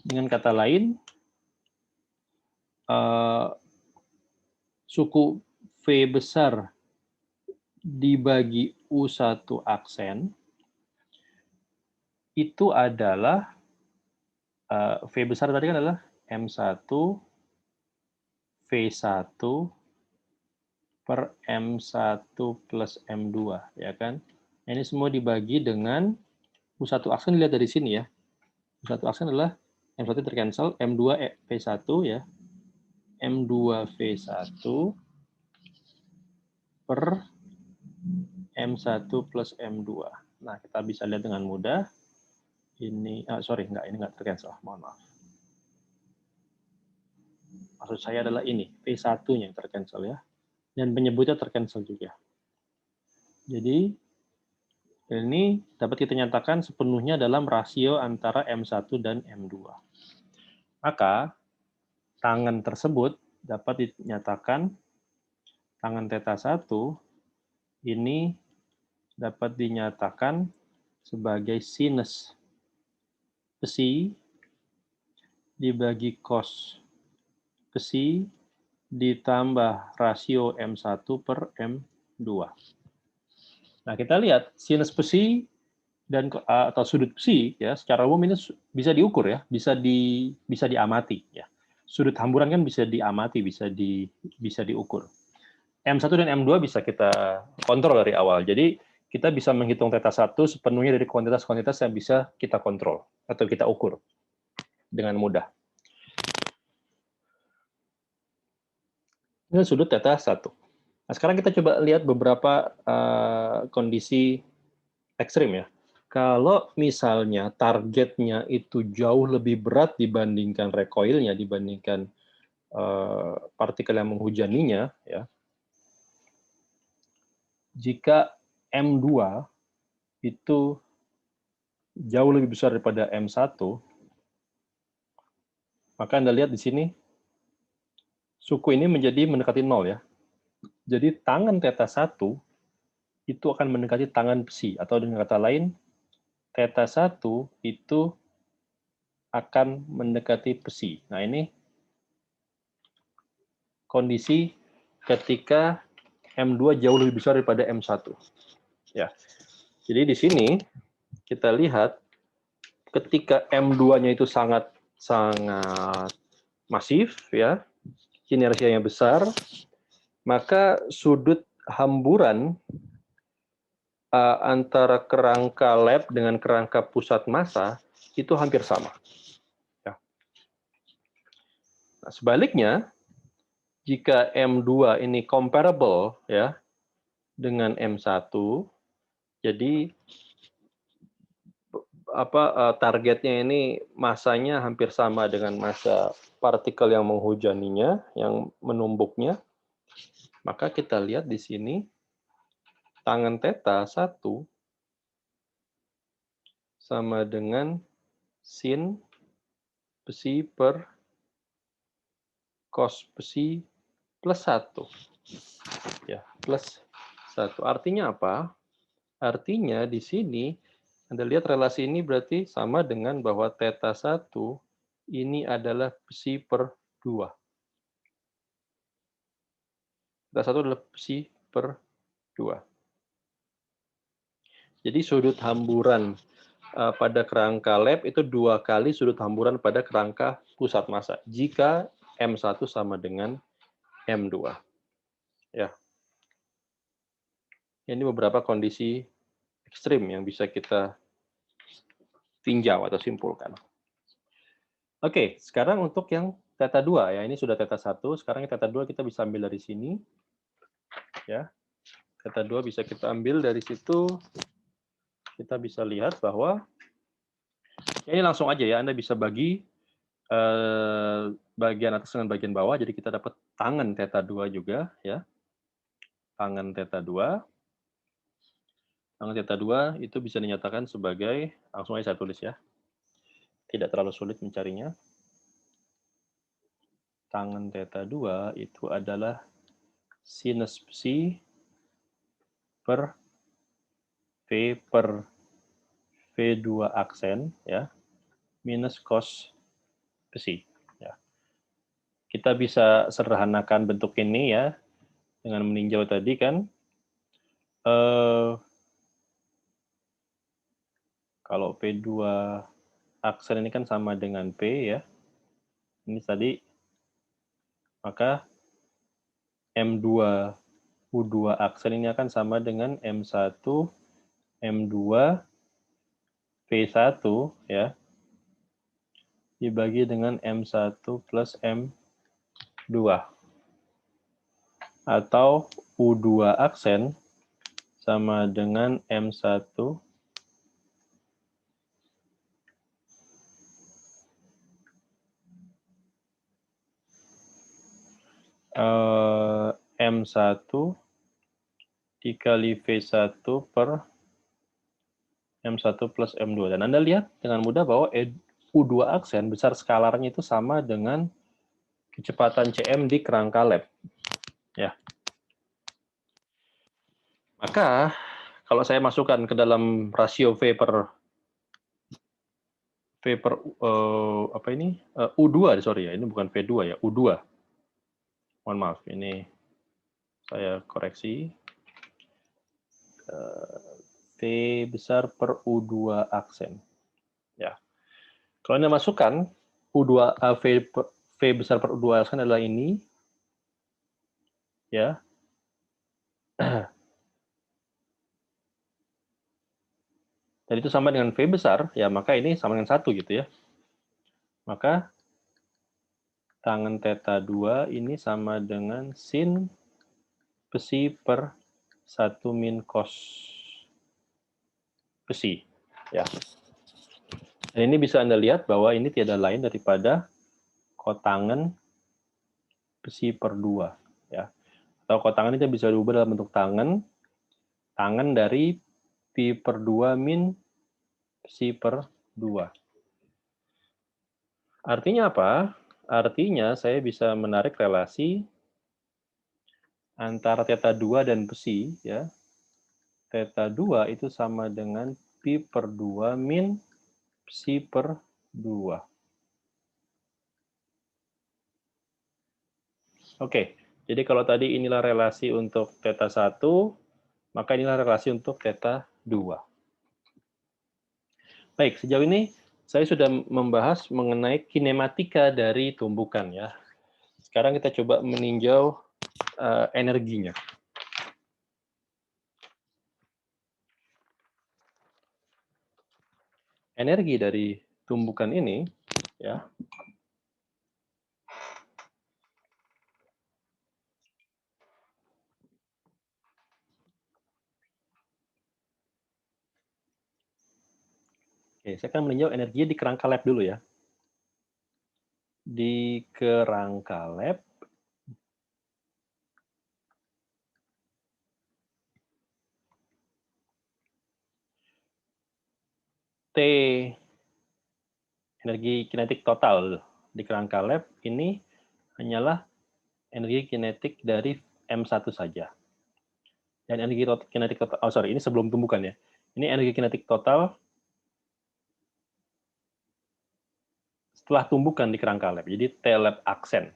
dengan kata lain suku V besar dibagi U1 aksen itu adalah V besar tadi kan adalah M1 V1 per M1 plus M2 ya kan. Ini semua dibagi dengan U1 aksen, dilihat dari sini ya. U1 aksen adalah M1 tercancel, M2 V1 ya. M2 V1 per M1 plus M2. Nah, kita bisa lihat dengan mudah. Ini, ini nggak tercancel, mohon maaf. Maksud saya adalah ini, V1-nya yang tercancel ya. Dan penyebutnya tercancel juga. Jadi, ini dapat kita nyatakan sepenuhnya dalam rasio antara M1 dan M2. Maka, tangen tersebut dapat dinyatakan, tangen theta 1 ini dapat dinyatakan sebagai sinus besi dibagi cos besi ditambah rasio M1 per M2. Nah, kita lihat sinus besi dan atau sudut besi ya secara umum ini bisa diukur ya, bisa diamati ya. Sudut hamburan kan bisa diamati, bisa diukur. M1 dan M2 bisa kita kontrol dari awal. Jadi kita bisa menghitung θ1 sepenuhnya dari kuantitas-kuantitas yang bisa kita kontrol atau kita ukur dengan mudah. Ini sudut θ1. Nah, sekarang kita coba lihat beberapa kondisi ekstrim ya. Kalau misalnya targetnya itu jauh lebih berat dibandingkan recoilnya, dibandingkan partikel yang menghujaninya, ya. Jika M2 itu jauh lebih besar daripada M1, maka Anda lihat di sini, suku ini menjadi mendekati 0 ya. Jadi tangan θ1 itu akan mendekati tangan besi, atau dengan kata lain, θ1 itu akan mendekati besi. Nah, ini kondisi ketika M2 jauh lebih besar daripada M1. Ya. Jadi di sini kita lihat ketika M2-nya itu sangat masif ya, inersianya besar, maka sudut hamburan antara kerangka lab dengan kerangka pusat massa itu hampir sama. Ya. Nah, sebaliknya, jika M2 ini comparable ya dengan M1, jadi targetnya ini massanya hampir sama dengan massa partikel yang menghujaninya, yang menumbuknya, maka kita lihat di sini tangan θ1 sama dengan sin besi per cos besi plus 1. Ya, plus 1. Artinya apa? Artinya di sini Anda lihat relasi ini berarti sama dengan bahwa θ1 ini adalah besi per 2. θ1 adalah besi per 2. Jadi sudut hamburan pada kerangka lab itu 2 kali sudut hamburan pada kerangka pusat massa jika M1 sama dengan M2. Ya. Ini beberapa kondisi ekstrim yang bisa kita tinjau atau simpulkan. Oke, sekarang untuk yang θ2 ya, ini sudah θ1, sekarang yang θ2 kita bisa ambil dari sini. Ya. θ2 bisa kita ambil dari situ. Kita bisa lihat bahwa ini langsung aja ya, Anda bisa bagi bagian atas dengan bagian bawah, jadi kita dapat tangan θ2 juga ya. Tangan θ2. Tangan θ2 itu bisa dinyatakan sebagai, langsung aja saya tulis ya. Tidak terlalu sulit mencarinya. Tangan θ2 itu adalah sinus besi per V per V2 aksen ya, minus cos besi. Ya. Kita bisa sederhanakan bentuk ini ya, dengan meninjau tadi kan. Kalau P2 aksen ini kan sama dengan P ya. Ini tadi, maka M2 U2 aksen ini akan sama dengan M1 M2 P1 ya, dibagi dengan M1 plus M2. Atau U2 aksen sama dengan M1 M1 dikali V1 per M1 plus M2. Dan Anda lihat dengan mudah bahwa U2 aksen besar skalarnya itu sama dengan kecepatan CM di kerangka lab. Ya. Maka kalau saya masukkan ke dalam rasio V per per apa ini? U2, sorry ya, ini bukan V2 ya, U2. Mohon maaf, ini saya koreksi. V besar per U2 aksen. Ya. Kalau Anda masukkan U2 V besar per U2 aksen adalah ini, ya. Dan itu sama dengan V besar, ya maka ini sama dengan 1 gitu ya. Maka tangen theta 2 ini sama dengan sin besi per 1 min cos besi. Ya. Dan ini bisa Anda lihat bahwa ini tiada lain daripada kotangen besi per 2. Ya. Atau kotangen itu bisa diubah dalam bentuk tangen dari pi per 2 min besi per 2. Artinya apa? Artinya saya bisa menarik relasi antara theta 2 dan besi, ya. Theta 2 itu sama dengan pi per 2 min besi per 2. Oke, jadi kalau tadi inilah relasi untuk theta 1, maka inilah relasi untuk theta 2. Baik, sejauh ini saya sudah membahas mengenai kinematika dari tumbukan, ya. Sekarang kita coba meninjau energinya. Energi dari tumbukan ini, ya. Oke, saya akan meninjau energinya di kerangka lab dulu ya. Di kerangka lab, T energi kinetik total di kerangka lab ini hanyalah energi kinetik dari M1 saja. Dan energi kinetik total, ini sebelum tumbukan ya. Ini energi kinetik total setelah tumbukan di kerangka lab. Jadi T lab aksen.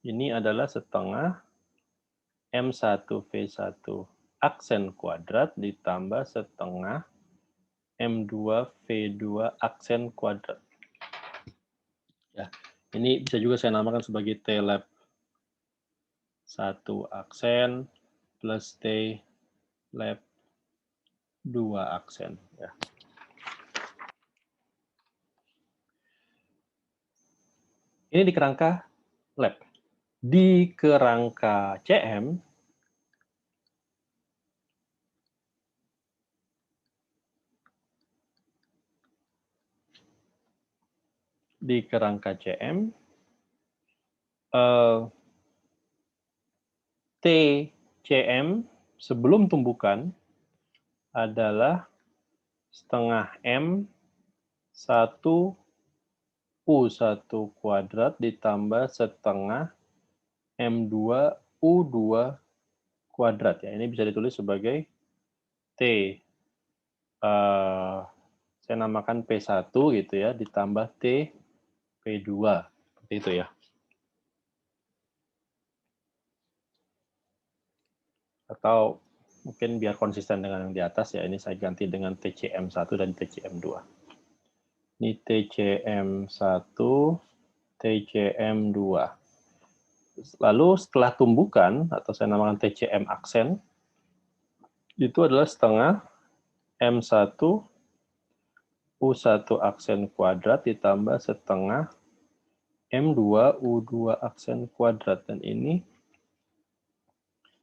Ini adalah setengah M1 V1 aksen kuadrat ditambah setengah M2 V2 aksen kuadrat. Ya, ini bisa juga saya namakan sebagai T lab 1 aksen plus T lab 2 aksen. Ya. Ini di kerangka lab. Di kerangka CM, TCM sebelum tumbukan adalah setengah M 1 U1 kuadrat ditambah setengah M2 U2 kuadrat. Ya, ini bisa ditulis sebagai T. Saya namakan P1 gitu ya, ditambah T P2. Seperti itu ya. Atau mungkin biar konsisten dengan yang di atas ya, ini saya ganti dengan TCM1 dan TCM2. Ini TCM1, TCM2. Lalu setelah tumbukan, atau saya namakan TCM aksen, itu adalah setengah M1 U1 aksen kuadrat ditambah setengah M2 U2 aksen kuadrat. Dan ini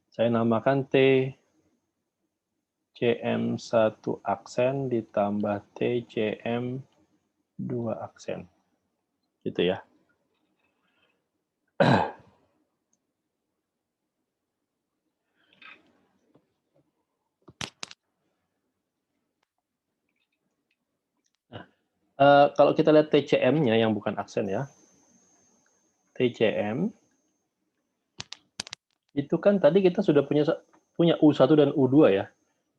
saya namakan TCM1 aksen ditambah TCM2 aksen. Gitu ya. Kalau kita lihat TCM-nya yang bukan aksen ya, TCM itu kan tadi kita sudah punya U1 dan U2 ya,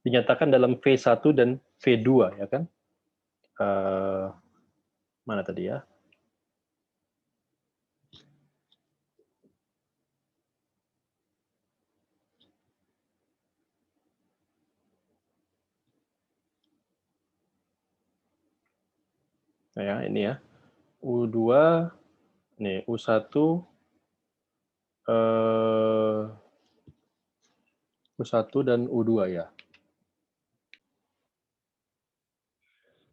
dinyatakan dalam V1 dan V2 ya kan. Mana tadi ya? Nah, ya, ini ya. U2, nih, U1, U1 dan U2 ya.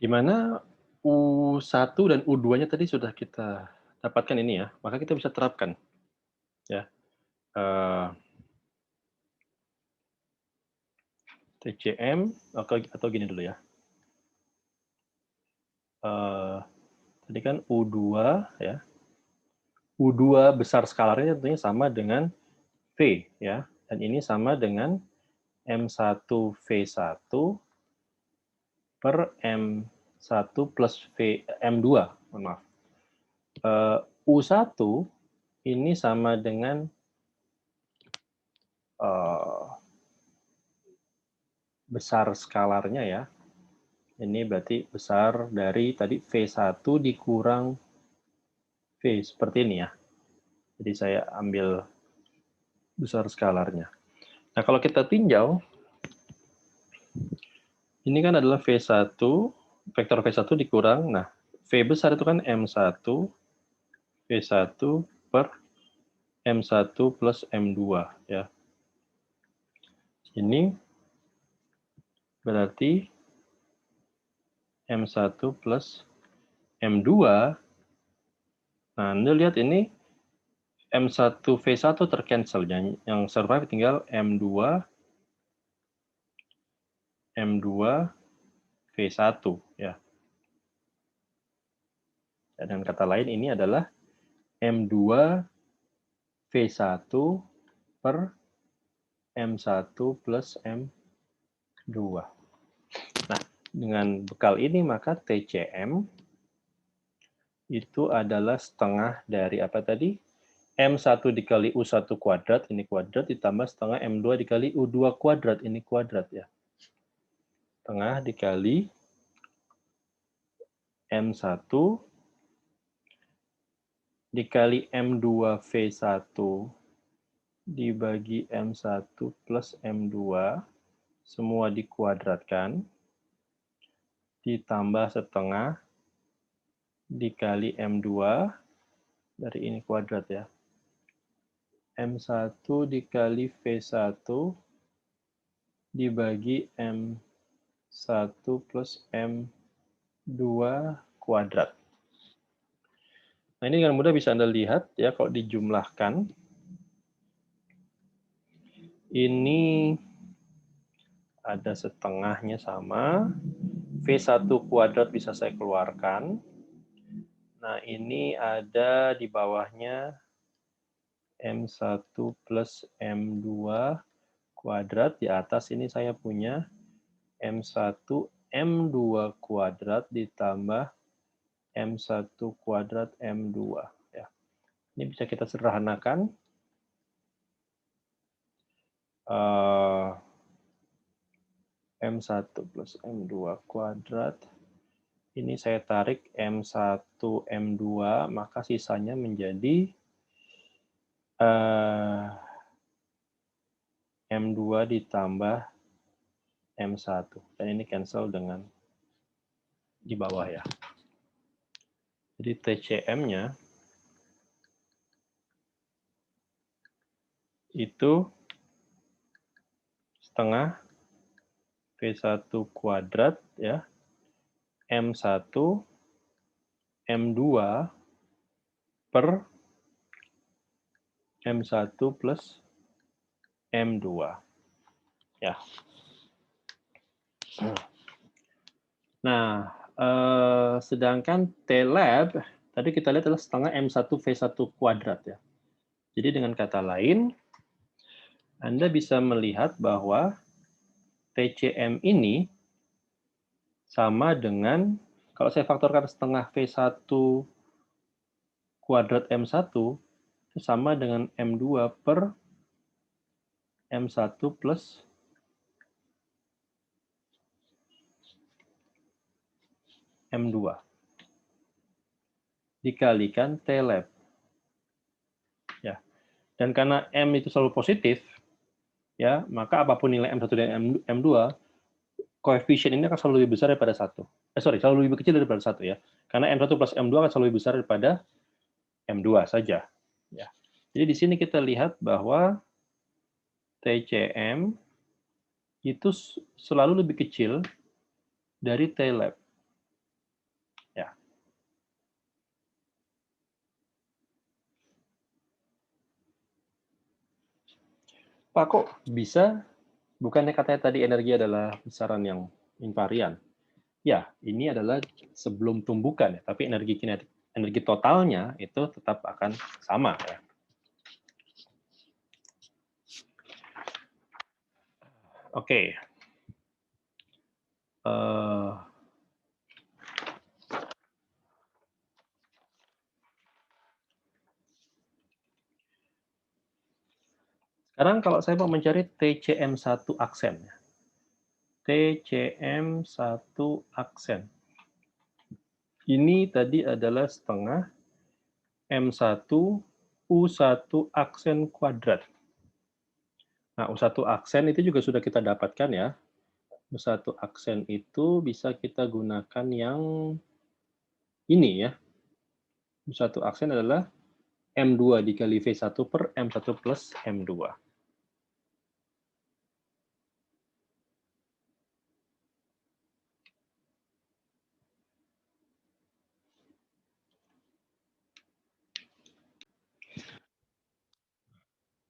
Gimana U1 dan U2-nya tadi sudah kita dapatkan ini ya, maka kita bisa terapkan. Ya. TCM, atau gini dulu ya. Tadi kan U2 ya. U2 besar skalarnya tentunya sama dengan V ya. Dan ini sama dengan M1 V1 per M1 plus M2. Mohon maaf. U1 ini sama dengan besar skalarnya ya. Ini berarti besar dari tadi V1 dikurang V, seperti ini ya. Jadi saya ambil besar skalarnya. Nah, kalau kita tinjau, ini kan adalah V1, vektor V1 dikurang, nah, V besar itu kan M1, V1 per M1 plus M2. Ya. Ini berarti M1 plus M2. Nah, Anda lihat ini M1 V1 tercancel, yang survive tinggal M2 V1 ya. Dan kata lain ini adalah M2 V1 per M1 plus M2. Nah, dengan bekal ini maka TCM itu adalah setengah dari apa tadi? M1 dikali U1 kuadrat, ini kuadrat, ditambah setengah M2 dikali U2 kuadrat, ini kuadrat ya. Setengah dikali M1 dikali M2 V1 dibagi M1 plus M2, semua dikuadratkan, ditambah setengah dikali M2, dari ini kuadrat ya. M1 dikali V1 dibagi M1 plus M2 kuadrat. Nah, ini dengan mudah bisa Anda lihat ya, kalau dijumlahkan, ini ada setengahnya sama, V1 kuadrat bisa saya keluarkan. Nah, ini ada di bawahnya M1 plus M2 kuadrat, di atas ini saya punya M1 M2 kuadrat ditambah M1 kuadrat M2. Ya. Ini bisa kita sederhanakan. M1 plus M2 kuadrat. Ini saya tarik M1 M2, maka sisanya menjadi M2 ditambah M1. Dan ini cancel dengan di bawah ya. Jadi TCM-nya itu setengah V1 kuadrat ya, M1 M2 per M1 plus M2 ya. Nah, sedangkan T-lab tadi kita lihat adalah setengah M1 V1 kuadrat ya. Jadi dengan kata lain, Anda bisa melihat bahwa TCM ini sama dengan, kalau saya faktorkan setengah V1 kuadrat M1, itu sama dengan M2 per M1 plus M2. dikalikan T-lab. Ya. Dan karena M itu selalu positif, ya, maka apapun nilai M1 dan M2, koefisien ini akan selalu lebih besar daripada 1. Selalu lebih kecil daripada 1 ya. Karena M1 plus M2 akan selalu lebih besar daripada M2 saja. Ya. Jadi di sini kita lihat bahwa TCM itu selalu lebih kecil dari T-lab. Ya. Pak, kok bisa? Bukannya katanya tadi energi adalah besaran yang invarian? Ya, ini adalah sebelum tumbukan, ya, tapi energi kinetik, energi totalnya itu tetap akan sama. Ya. Oke. Sekarang kalau saya mau mencari TCM1 aksen. TCM1 aksen. Ini tadi adalah setengah M1 U1 aksen kuadrat. Nah, U1 aksen itu juga sudah kita dapatkan ya. U1 aksen itu bisa kita gunakan yang ini ya. U1 aksen adalah M2 dikali V1 per M1 plus M2.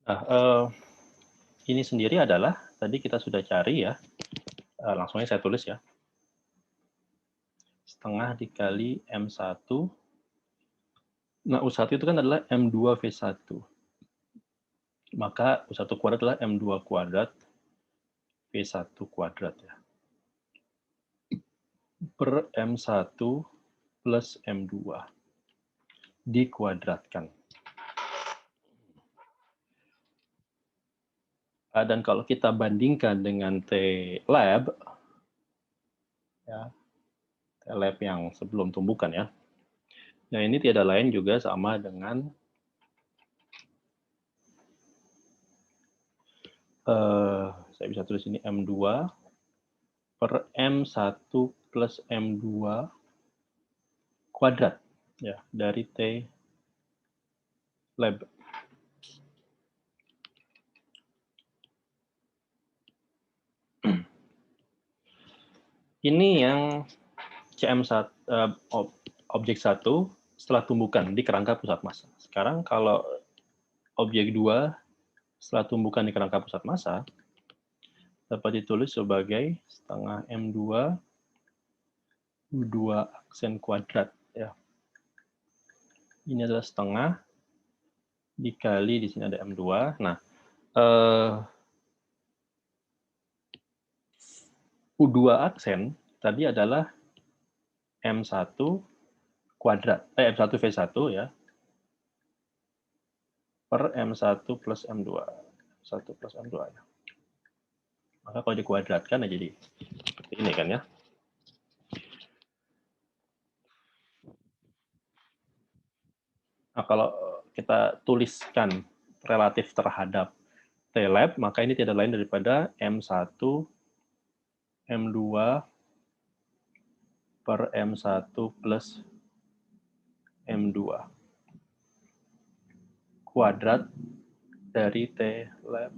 Nah, ini sendiri adalah, tadi kita sudah cari ya, langsung aja saya tulis ya. Setengah dikali M1. Nah, U1 itu kan adalah M2 V1. Maka U1 kuadrat adalah M2 kuadrat V1 kuadrat ya. Per M1 plus M2 dikuadratkan. Dan kalau kita bandingkan dengan T-lab, ya, T-lab yang sebelum tumbukan ya, nah ini tiada lain juga sama dengan saya bisa tulis ini M2 per M1 plus M2 kuadrat ya dari T-lab. Ini yang CM1 objek 1 setelah tumbukan di kerangka pusat massa. Sekarang kalau objek 2 setelah tumbukan di kerangka pusat massa dapat ditulis sebagai setengah M2 U2 aksen kuadrat ya. Ini adalah setengah dikali di sini ada M2. Nah, U2 aksen tadi adalah M1 kuadrat, M1 V1 ya, per M1 plus M2. M1 plus M2 ya. Maka kalau dikuadratkan ya jadi seperti ini kan ya. Nah, kalau kita tuliskan relatif terhadap T-lab, maka ini tidak lain daripada M1 M2 per M1 plus M2 kuadrat dari T-lab.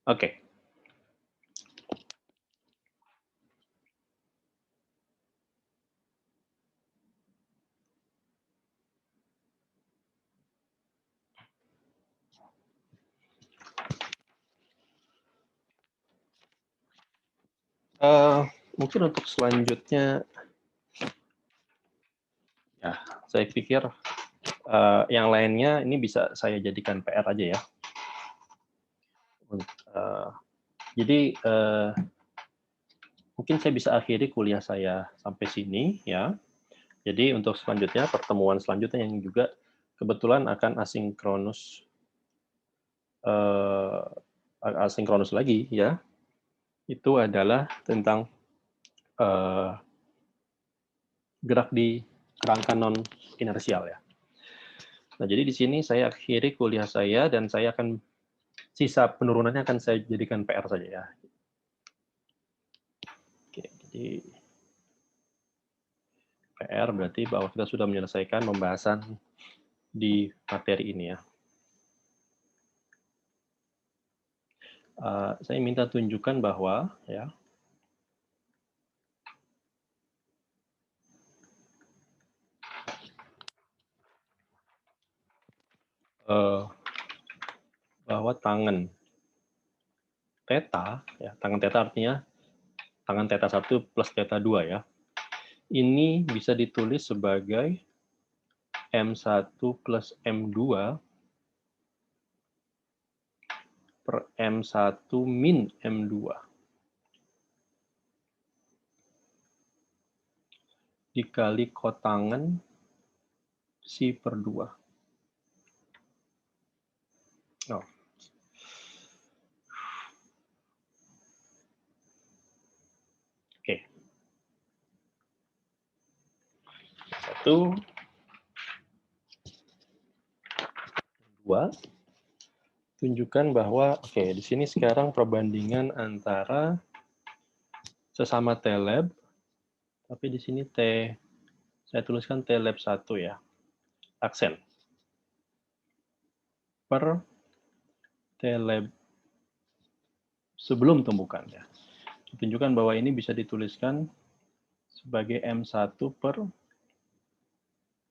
Oke. Mungkin untuk selanjutnya, ya, saya pikir yang lainnya ini bisa saya jadikan PR aja ya. Jadi mungkin saya bisa akhiri kuliah saya sampai sini ya. Jadi untuk selanjutnya, pertemuan selanjutnya yang juga kebetulan akan asinkronus lagi ya, itu adalah tentang gerak di kerangka non inersial ya. Nah, jadi di sini saya akhiri kuliah saya dan saya akan sisa penurunannya akan saya jadikan PR saja ya. Oke, jadi PR berarti bahwa kita sudah menyelesaikan pembahasan di materi ini ya. Saya minta tunjukkan bahwa ya bahwa tangen theta ya, tangen theta artinya tangen theta 1 plus theta 2 ya. Ini bisa ditulis sebagai M1 plus M2 per M1 min M2 dikali kotangen Si per 2. Oh. Oke. 1, 2. Tunjukkan bahwa, oke, di sini sekarang perbandingan antara sesama T-lab, tapi di sini saya tuliskan T-lab 1 ya, aksen. Per T-lab sebelum tumbukan ya. Tunjukkan bahwa ini bisa dituliskan sebagai M1 per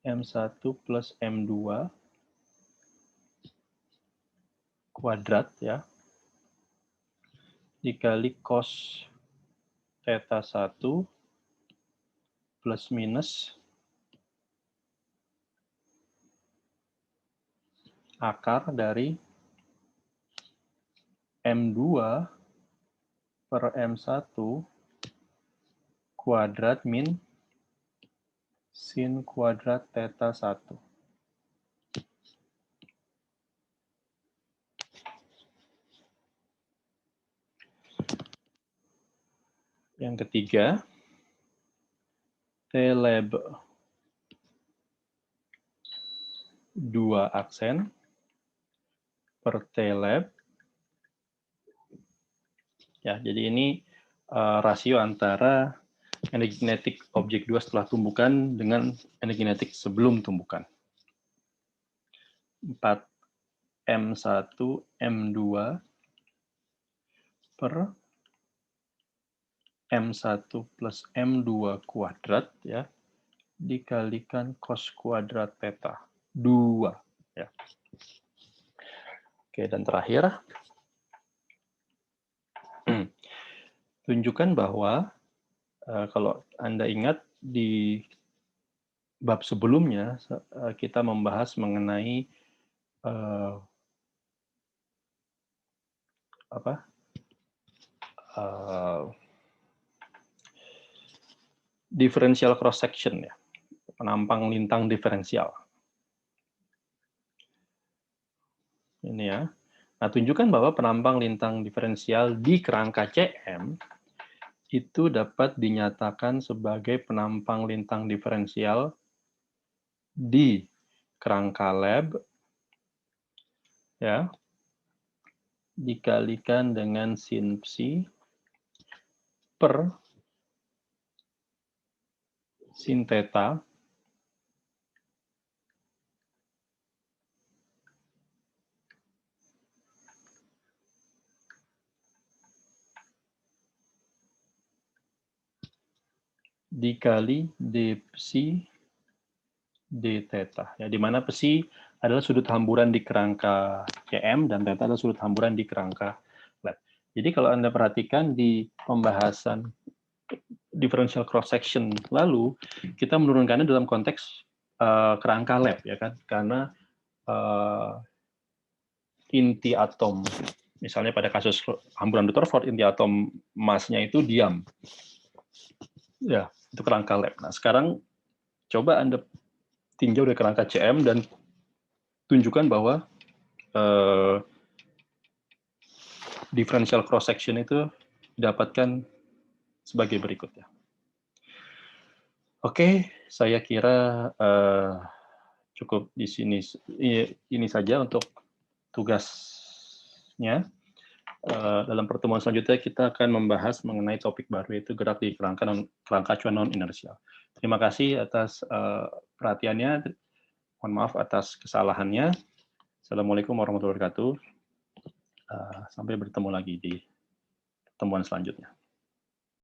M1 plus M2 kuadrat ya, dikali cos theta 1 plus minus akar dari M2 per M1 kuadrat min sin kuadrat theta 1. Yang ketiga, T-lab 2 aksen per T-lab. Ya, jadi ini rasio antara energi kinetik objek 2 setelah tumbukan dengan energi kinetik sebelum tumbukan. 4 M1 M2 per M1 plus M2 kuadrat ya, dikalikan cos kuadrat theta 2 ya. Oke, dan terakhir tunjukkan bahwa kalau Anda ingat di bab sebelumnya kita membahas mengenai differential cross section ya, penampang lintang diferensial. Ini ya. Nah, tunjukkan bahwa penampang lintang diferensial di kerangka CM itu dapat dinyatakan sebagai penampang lintang diferensial di kerangka lab ya, dikalikan dengan sin psi per sin theta dikali d psi d theta ya, di mana psi adalah sudut hamburan di kerangka CM dan theta adalah sudut hamburan di kerangka lab. Jadi kalau Anda perhatikan di pembahasan differential cross section lalu, kita menurunkannya dalam konteks kerangka lab ya kan, karena inti atom, misalnya pada kasus hamburan Rutherford, inti atom massnya itu diam. Ya, itu kerangka lab. Nah, sekarang coba Anda tinjau dari kerangka CM dan tunjukkan bahwa differential cross section itu didapatkan sebagai berikut ya. Oke, saya kira cukup di sini ini saja untuk tugasnya. Dalam pertemuan selanjutnya kita akan membahas mengenai topik baru, yaitu gerak di kerangka acuan non-inersial. Terima kasih atas perhatiannya. Mohon maaf atas kesalahannya. Assalamualaikum warahmatullahi wabarakatuh. Sampai bertemu lagi di pertemuan selanjutnya.